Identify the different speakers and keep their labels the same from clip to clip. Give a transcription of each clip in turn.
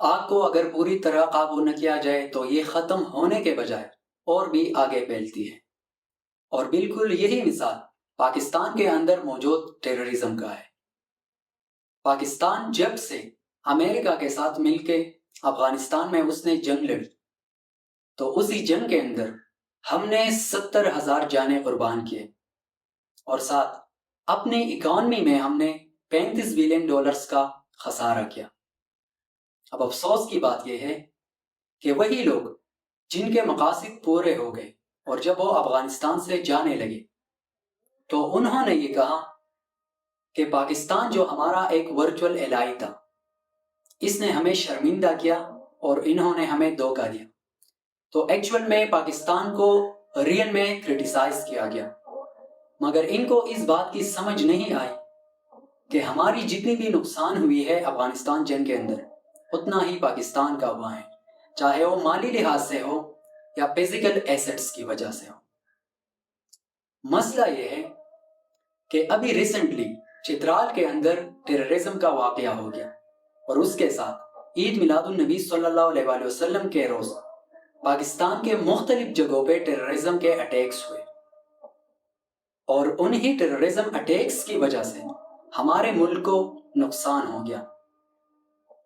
Speaker 1: آگ کو اگر پوری طرح قابو نہ کیا جائے تو یہ ختم ہونے کے بجائے اور بھی آگے پھیلتی ہے، اور بالکل یہی مثال پاکستان کے اندر موجود ٹیررزم کا ہے۔ پاکستان جب سے امریکہ کے ساتھ مل کے افغانستان میں اس نے جنگ لڑی، تو اسی جنگ کے اندر ہم نے 70,000 جانیں قربان کیے، اور ساتھ اپنی اکانومی میں ہم نے $35 بلین کا خسارہ کیا۔ اب افسوس کی بات یہ ہے کہ وہی لوگ جن کے مقاصد پورے ہو گئے اور جب وہ افغانستان سے جانے لگے تو انہوں نے یہ کہا کہ پاکستان جو ہمارا ایک ورچوئل الہی تھا، اس نے ہمیں شرمندہ کیا اور انہوں نے ہمیں دھوکہ دیا۔ تو ایکچول میں پاکستان کو ریئل میں کرٹیسائز کیا گیا، مگر ان کو اس بات کی سمجھ نہیں آئی کہ ہماری جتنی بھی نقصان ہوئی ہے افغانستان جنگ کے اندر، اتنا ہی پاکستان کا ہوا ہے، چاہے وہ مالی لحاظ سے ہو یا فزیکل ایسٹس کی وجہ سے ہو۔ مسئلہ یہ ہے کہ ابھی ریسنٹلی چترال کے اندر ٹیررزم کا واقعہ ہو گیا، اور اس کے ساتھ عید میلاد النبی صلی اللہ علیہ وآلہ وسلم کے روز پاکستان کے مختلف جگہوں پہ ٹیررزم کے اٹیکس ہوئے، اور انہی ٹیررزم اٹیکس کی وجہ سے ہمارے ملک کو نقصان ہو گیا۔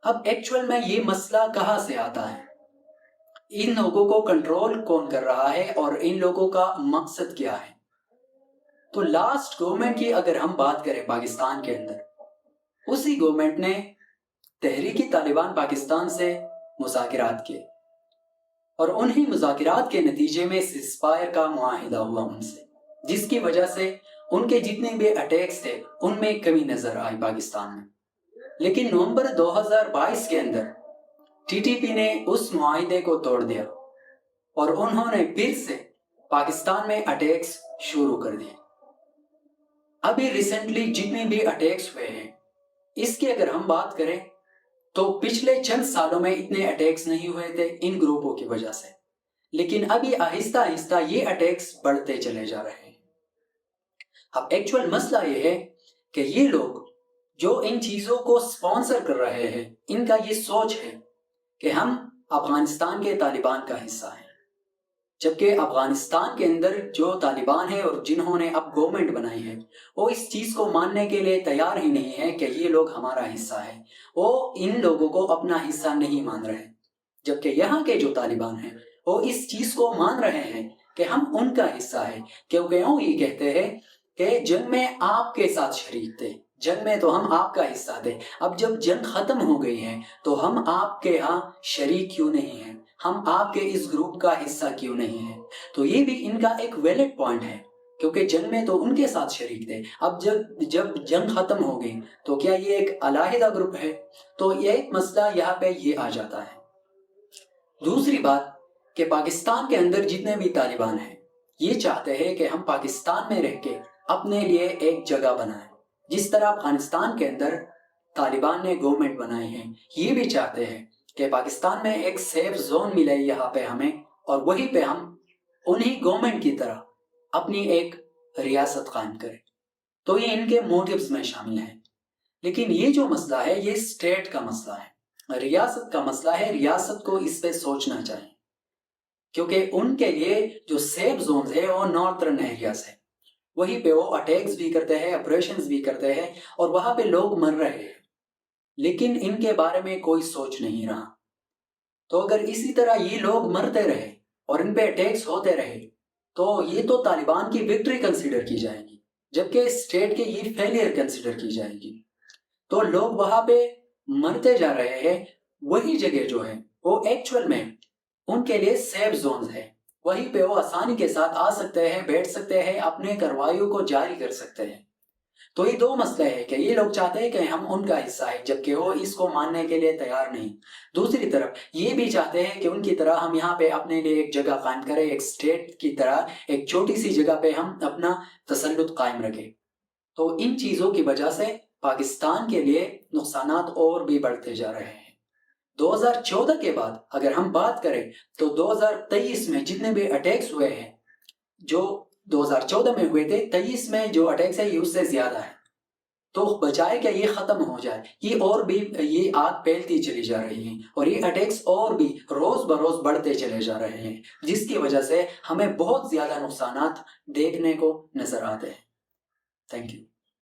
Speaker 1: اب ایکچول میں یہ مسئلہ کہاں سے آتا ہے؟ ان لوگوں کو کنٹرول کون کر رہا ہے اور ان لوگوں کا مقصد کیا ہے؟ تو لاسٹ گورنمنٹ کی اگر ہم بات کریں پاکستان کے اندر، اسی گورنمنٹ نے تحریک طالبان پاکستان سے مذاکرات کیے، اور انہی مذاکرات کے نتیجے میں سیزفائر کا معاہدہ ہوا ان سے، جس کی وجہ سے ان کے جتنے بھی اٹیکس تھے ان میں کمی نظر آئی پاکستان میں۔ لیکن نومبر 2022 کے اندر ٹی ٹی پی نے اس معاہدے کو توڑ دیا، اور انہوں نے پھر سے پاکستان میں اٹیکس شروع کر دیے۔ ابھی ریسنٹلی جتنے بھی اٹیکس ہوئے ہیں، اس کی اگر ہم بات کریں تو پچھلے چند سالوں میں اتنے اٹیکس نہیں ہوئے تھے ان گروپوں کی وجہ سے، لیکن ابھی آہستہ آہستہ یہ اٹیکس بڑھتے چلے جا رہے ہیں۔ اب ایکچول مسئلہ یہ ہے کہ یہ لوگ جو ان چیزوں کو سپانسر کر رہے ہیں، ان کا یہ سوچ ہے کہ ہم افغانستان کے طالبان کا حصہ ہیں، جبکہ افغانستان کے اندر جو طالبان ہیں اور جنہوں نے اب گورنمنٹ بنائی ہے، وہ اس چیز کو ماننے کے لیے تیار ہی نہیں ہے کہ یہ لوگ ہمارا حصہ ہے۔ وہ ان لوگوں کو اپنا حصہ نہیں مان رہے، جبکہ یہاں کے جو طالبان ہیں وہ اس چیز کو مان رہے ہیں کہ ہم ان کا حصہ ہے، کیونکہ وہ یہ کہتے ہیں کہ جنگ میں آپ کے ساتھ شریک تھے، جنگ میں تو ہم آپ کا حصہ تھے، اب جب جنگ ختم ہو گئی ہے تو ہم آپ کے ہاں شریک کیوں نہیں ہیں، ہم آپ کے اس گروپ کا حصہ کیوں نہیں ہیں؟ تو یہ بھی ان کا ایک ویلڈ پوائنٹ ہے، کیونکہ جنگ میں تو ان کے ساتھ شریک تھے، اب جب جنگ ختم ہو گئی تو کیا یہ ایک علیحدہ گروپ ہے؟ تو یہ ایک مسئلہ یہاں پہ یہ آ جاتا ہے۔ دوسری بات کہ پاکستان کے اندر جتنے بھی طالبان ہیں یہ چاہتے ہیں کہ ہم پاکستان میں رہ کے اپنے لیے ایک جگہ بنائیں، جس طرح افغانستان کے اندر طالبان نے گورنمنٹ بنائی ہے، یہ بھی چاہتے ہیں کہ پاکستان میں ایک سیف زون ملے یہاں پہ ہمیں، اور وہیں پہ ہم انہی گورنمنٹ کی طرح اپنی ایک ریاست قائم کریں۔ تو یہ ان کے موٹیوز میں شامل ہیں، لیکن یہ جو مسئلہ ہے یہ اسٹیٹ کا مسئلہ ہے، ریاست کا مسئلہ ہے۔ ریاست کو اس پہ سوچنا چاہیے، کیونکہ ان کے لیے جو سیف زونز ہے وہ نارتھرن ایریاز ہے، وہیں پہ وہ اٹیکس بھی کرتے ہیں، آپریشنز بھی کرتے ہیں، اور وہاں پہ لوگ مر رہے ہیں، لیکن ان کے بارے میں کوئی سوچ نہیں رہا۔ تو اگر اسی طرح یہ لوگ مرتے رہے اور ان پہ اٹیکس ہوتے رہے تو یہ تو طالبان کی وکٹری کنسیڈر کی جائے گی، جبکہ اسٹیٹ کے یہ فیلئر کنسیڈر کی جائے گی۔ تو لوگ وہاں پہ مرتے جا رہے ہیں، وہی جگہ جو ہے وہ ایکچول میں ان کے لیے سیف زونز ہے، وہیں پہ وہ آسانی کے ساتھ آ سکتے ہیں، بیٹھ سکتے ہیں، اپنے کارروائیوں کو جاری کر سکتے ہیں۔ تو یہ دو مسئلے ہیں کہ یہ لوگ چاہتے ہیں کہ ہم ان کا حصہ ہے، جبکہ وہ اس کو ماننے کے لیے تیار نہیں۔ دوسری طرف یہ بھی چاہتے ہیں کہ ان کی طرح ہم یہاں پہ اپنے لیے ایک جگہ قائم کریں، ایک اسٹیٹ کی طرح ایک چھوٹی سی جگہ پہ ہم اپنا تسلط قائم رکھیں۔ تو ان چیزوں کی وجہ سے پاکستان کے لیے نقصانات اور بھی بڑھتے جا رہے ہیں۔ 2014 کے بعد اگر ہم بات کریں تو 2023 میں جتنے بھی اٹیکس ہوئے ہیں، جو 2014 میں ہوئے تھے، 23 میں جو اٹیکس ہے یہ اس سے زیادہ ہے۔ تو بجائے کہ یہ ختم ہو جائے، یہ اور بھی یہ آگ پھیلتی چلی جا رہی ہیں اور یہ اٹیکس اور بھی روز بروز بڑھتے چلے جا رہے ہیں، جس کی وجہ سے ہمیں بہت زیادہ نقصانات دیکھنے کو نظر آتے ہیں۔ Thank you.